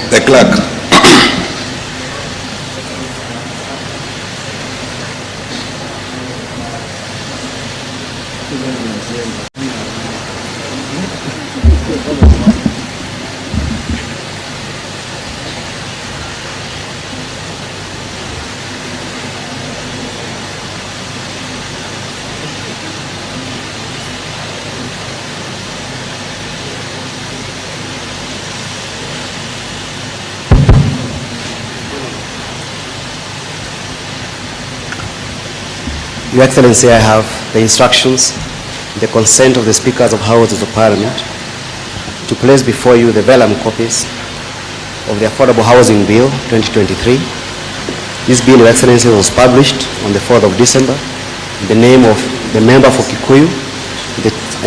The clerk. Your Excellency, I have the instructions, the consent of the Speakers of Houses of Parliament to place before you the vellum copies of the Affordable Housing Bill 2023. This bill, Your Excellency, was published on the 4th of December in the name of the member for Kikuyu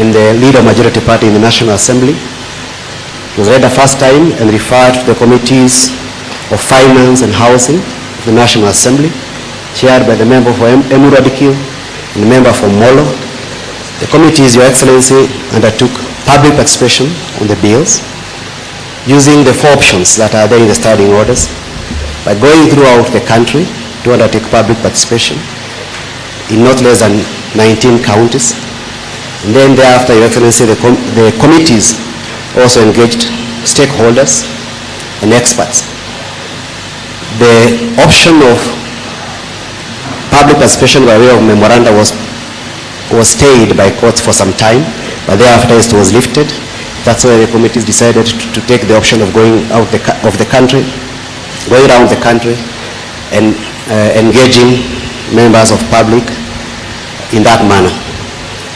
and the leader of Majority Party in the National Assembly. It was read the first time and referred to the Committees of Finance and Housing of the National Assembly, chaired by the member for Emuru and the member for Molo. The committees, Your Excellency, undertook public participation on the bills using the 4 options that are there in the standing orders by going throughout the country to undertake public participation in not less than 19 counties. And then thereafter, Your Excellency, the committees also engaged stakeholders and experts. The option of public participation by way of memoranda was stayed by courts for some time, but thereafter it was lifted. That's why the committees decided to take the option of going around the country and engaging members of public in that manner.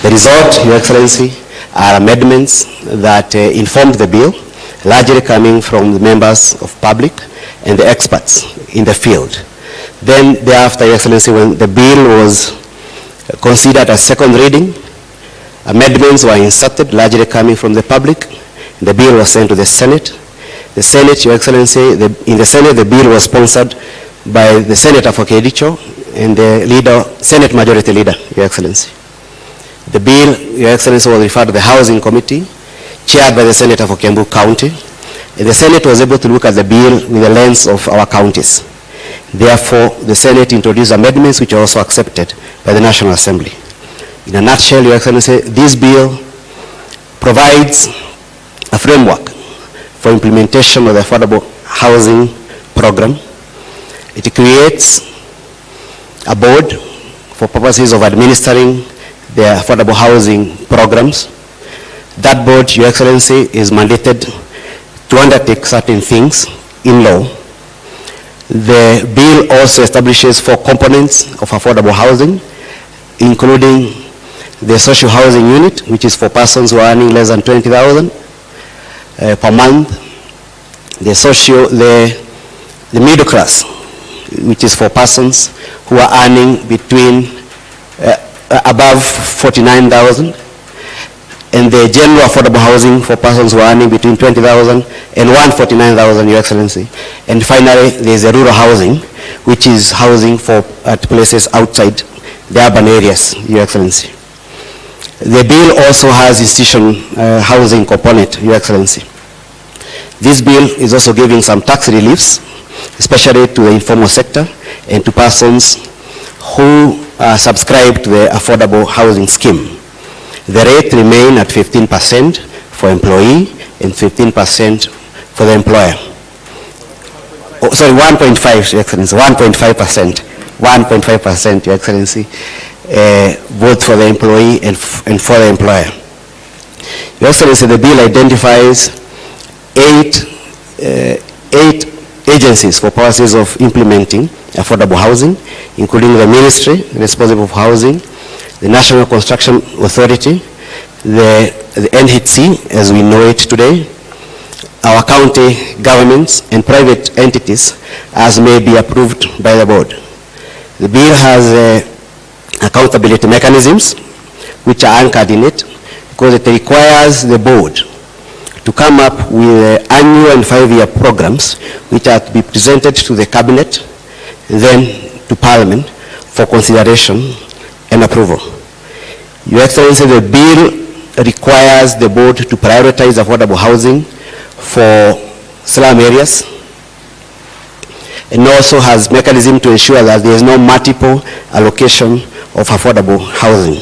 The result, Your Excellency, are amendments that informed the bill, largely coming from the members of public and the experts in the field. Then thereafter, Your Excellency, when the bill was considered as second reading, amendments were inserted, largely coming from the public. The bill was sent to the Senate. The Senate, Your Excellency, in the Senate, the bill was sponsored by the Senator for Kericho and the Senate Majority Leader, Your Excellency. The bill, Your Excellency, was referred to the Housing Committee, chaired by the Senator for Kiambu County. And the Senate was able to look at the bill with the lens of our counties. Therefore, the Senate introduced amendments which are also accepted by the National Assembly. In a nutshell, Your Excellency, this bill provides a framework for implementation of the affordable housing program. It creates a board for purposes of administering the affordable housing programs. That board, Your Excellency, is mandated to undertake certain things in law. The bill also establishes 4 components of affordable housing, including the social housing unit, which is for persons who are earning less than 20,000 per month. The middle class, which is for persons who are earning between above 49,000, and the general affordable housing for persons who are earning between 20,000 and 149,000, Your Excellency. And finally, there is a rural housing, which is housing at places outside the urban areas, Your Excellency. The bill also has institution housing component, Your Excellency. This bill is also giving some tax reliefs, especially to the informal sector and to persons who subscribe to the affordable housing scheme. The rate remain at 15% for employee and 15% for the employer. Oh, sorry, 1.5, Your Excellency, 1.5%. 1.5%, Your Excellency, both for the employee and for the employer. Your Excellency, the bill identifies 8 agencies for purposes of implementing affordable housing, including the Ministry responsible for housing, the National Construction Authority, the NHC as we know it today, our county governments and private entities as may be approved by the board. The bill has accountability mechanisms which are anchored in it because it requires the board to come up with annual and 5-year programs which are to be presented to the cabinet and then to Parliament for consideration and approval. Your Excellency, the bill requires the board to prioritize affordable housing for slum areas and also has mechanism to ensure that there is no multiple allocation of affordable housing.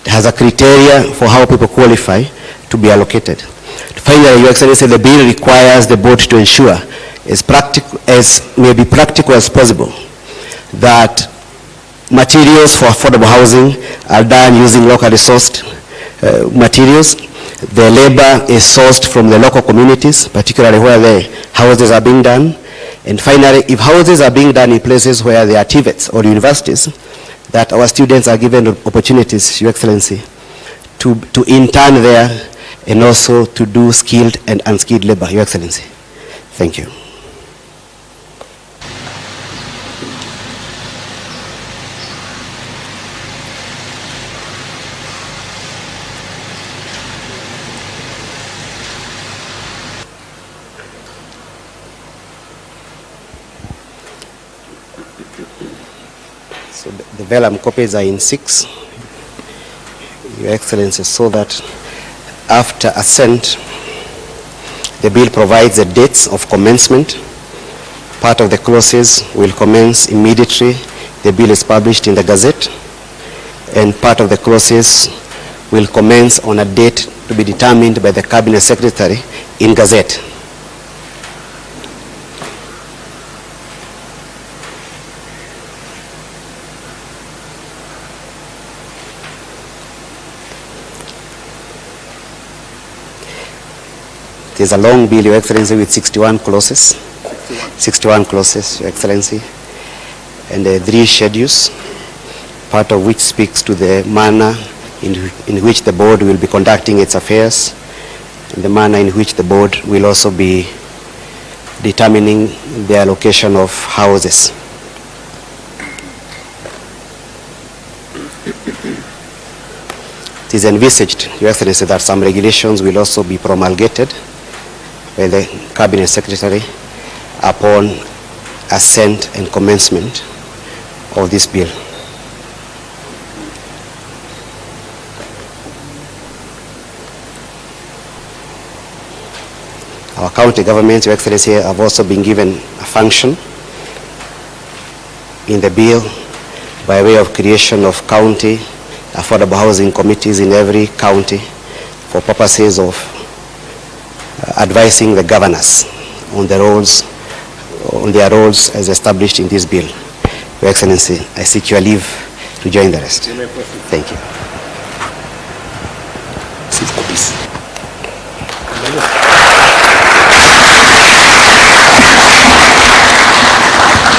It has a criteria for how people qualify to be allocated. Finally, Your Excellency, the bill requires the board to ensure as may be practical as possible that materials for affordable housing are done using locally sourced materials. The labor is sourced from the local communities, particularly where the houses are being done. And finally, if houses are being done in places where there are TVETs or universities, that our students are given opportunities, Your Excellency, to intern there and also to do skilled and unskilled labor, Your Excellency. Thank you. So the vellum copies are in 6, Your Excellency, so that after assent, the bill provides the dates of commencement. Part of the clauses will commence immediately the bill is published in the Gazette, and part of the clauses will commence on a date to be determined by the Cabinet Secretary in Gazette. It is a long bill, Your Excellency, with 61 clauses. 61 clauses, Your Excellency, and 3 schedules, part of which speaks to the manner in which the board will be conducting its affairs, and the manner in which the board will also be determining the allocation of houses. It is envisaged, Your Excellency, that some regulations will also be promulgated by the Cabinet Secretary upon assent and commencement of this bill. Our county governments, Your Excellency, have also been given a function in the bill by way of creation of county affordable housing committees in every county for purposes of advising the governors on their roles as established in this bill. Your Excellency, I seek your leave to join the rest. Thank you.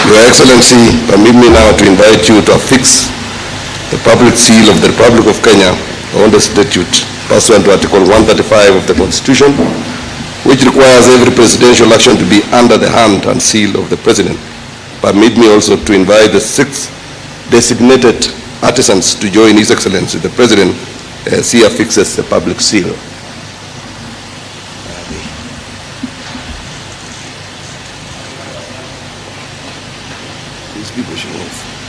Your Excellency, permit me now to invite you to affix the public seal of the Republic of Kenya on the statute pursuant to Article 135 of the Constitution, which requires every presidential action to be under the hand and seal of the President. Permit me also to invite the 6 designated artisans to join His Excellency the President as he affixes the public seal. These people should move.